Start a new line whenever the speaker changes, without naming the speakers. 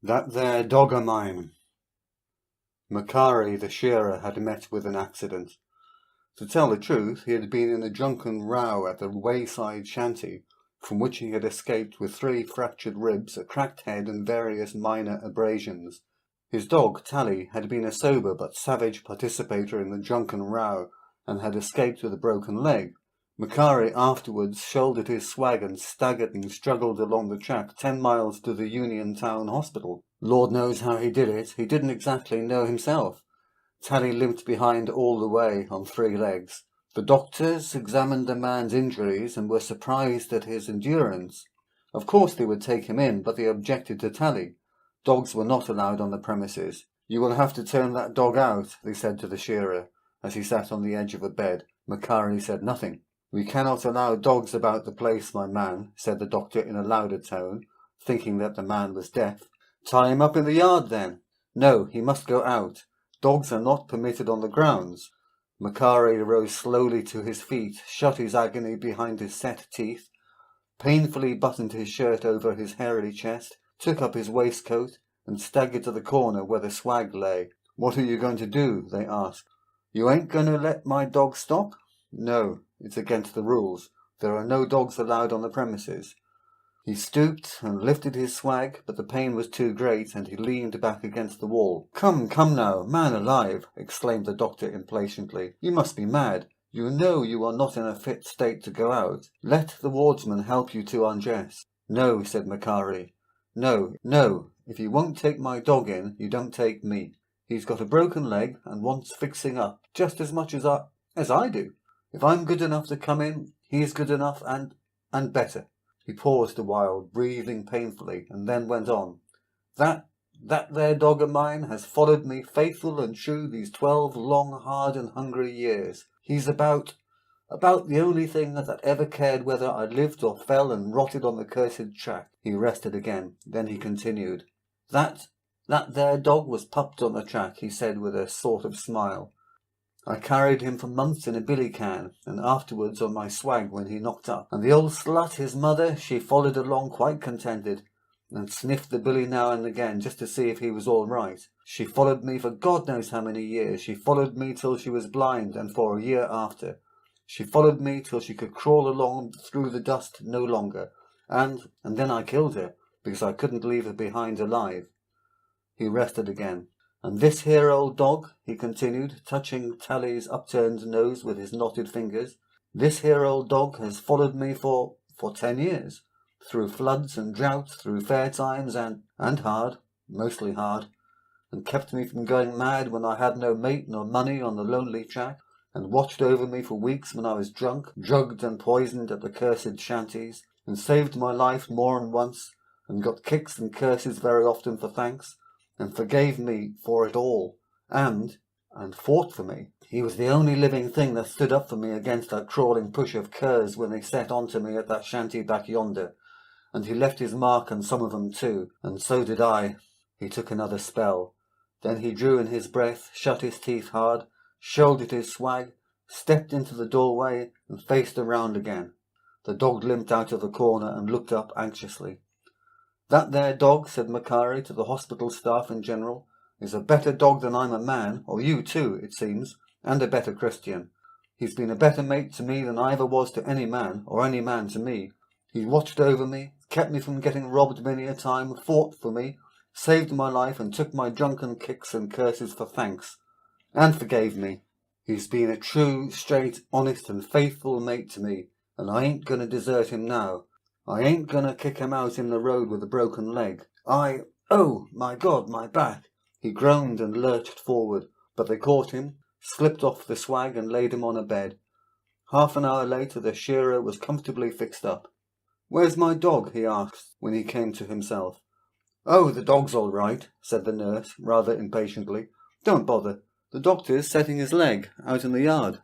That there dog o' mine. Macari the shearer had met with an accident. To tell the truth, he had been in a drunken row at the wayside shanty, from which he had escaped with 3 fractured ribs, a cracked head, and various minor abrasions. His dog, Tally, had been a sober but savage participator in the drunken row, and had escaped with a broken leg. Macari afterwards shouldered his swag and staggered and struggled along the track 10 miles to the Union Town Hospital. Lord knows how he did it. He didn't exactly know himself. Tally limped behind all the way on 3 legs. The doctors examined the man's injuries and were surprised at his endurance. Of course they would take him in, but they objected to Tally. Dogs were not allowed on the premises. "You will have to turn that dog out," they said to the shearer, as he sat on the edge of a bed. Macari said nothing. "We cannot allow dogs about the place, my man," said the doctor in a louder tone, thinking that the man was deaf. "Tie him up in the yard, then." "No, he must go out. Dogs are not permitted on the grounds." Macari rose slowly to his feet, shut his agony behind his set teeth, painfully buttoned his shirt over his hairy chest, took up his waistcoat, and staggered to the corner where the swag lay. "What are you going to do?" they asked. "You ain't going to let my dog stop?" "No, it's against the rules. There are no dogs allowed on the premises." He stooped and lifted his swag, but the pain was too great, and he leaned back against the wall. Come now, man alive!" exclaimed the doctor impatiently. "You must be mad. You know you are not in a fit state to go out. Let the wardsman help you to undress." "No," said Macari. No, if you won't take my dog in, you don't take me. He's got a broken leg and wants fixing up just as much as I do. If I'm good enough to come in, he's good enough and better." He paused a while, breathing painfully, and then went on. That there dog of mine has followed me faithful and true these 12 long, hard and hungry years. He's about the only thing that ever cared whether I lived or fell and rotted on the cursed track." He rested again. Then he continued. That there dog was pupped on the track," he said with a sort of smile. "I carried him for months in a billy can, and afterwards on my swag when he knocked up. And the old slut, his mother, she followed along quite contented, and sniffed the billy now and again just to see if he was all right. She followed me for God knows how many years. She followed me till she was blind, and for a year after. She followed me till she could crawl along through the dust no longer, and then I killed her, because I couldn't leave her behind alive." He rested again. "And this here old dog," he continued, touching Tally's upturned nose with his knotted fingers, "this here old dog has followed me for 10 years, through floods and droughts, through fair times and hard, mostly hard, and kept me from going mad when I had no mate nor money on the lonely track, and watched over me for weeks when I was drunk, drugged and poisoned at the cursed shanties, and saved my life more than once, and got kicks and curses very often for thanks, and forgave me for it all, and fought for me. He was the only living thing that stood up for me against that crawling push of curs when they set on to me at that shanty back yonder, and he left his mark on some of them too, and so did I." He took another spell. Then he drew in his breath, shut his teeth hard, shouldered his swag, stepped into the doorway, and faced around again. The dog limped out of the corner and looked up anxiously. "That there dog," said Macari to the hospital staff in general, "is a better dog than I'm a man, or you too, it seems, and a better Christian. He's been a better mate to me than I ever was to any man, or any man to me. He watched over me, kept me from getting robbed many a time, fought for me, saved my life, and took my drunken kicks and curses for thanks, and forgave me. He's been a true, straight, honest, and faithful mate to me, and I ain't going to desert him now. I ain't going to kick him out in the road with a broken leg. Oh, my God, my back!" He groaned and lurched forward, but they caught him, slipped off the swag, and laid him on a bed. Half an hour later the shearer was comfortably fixed up. "Where's my dog?" he asked, when he came to himself. "Oh, the dog's all right," said the nurse, rather impatiently. "Don't bother. The doctor's setting his leg out in the yard."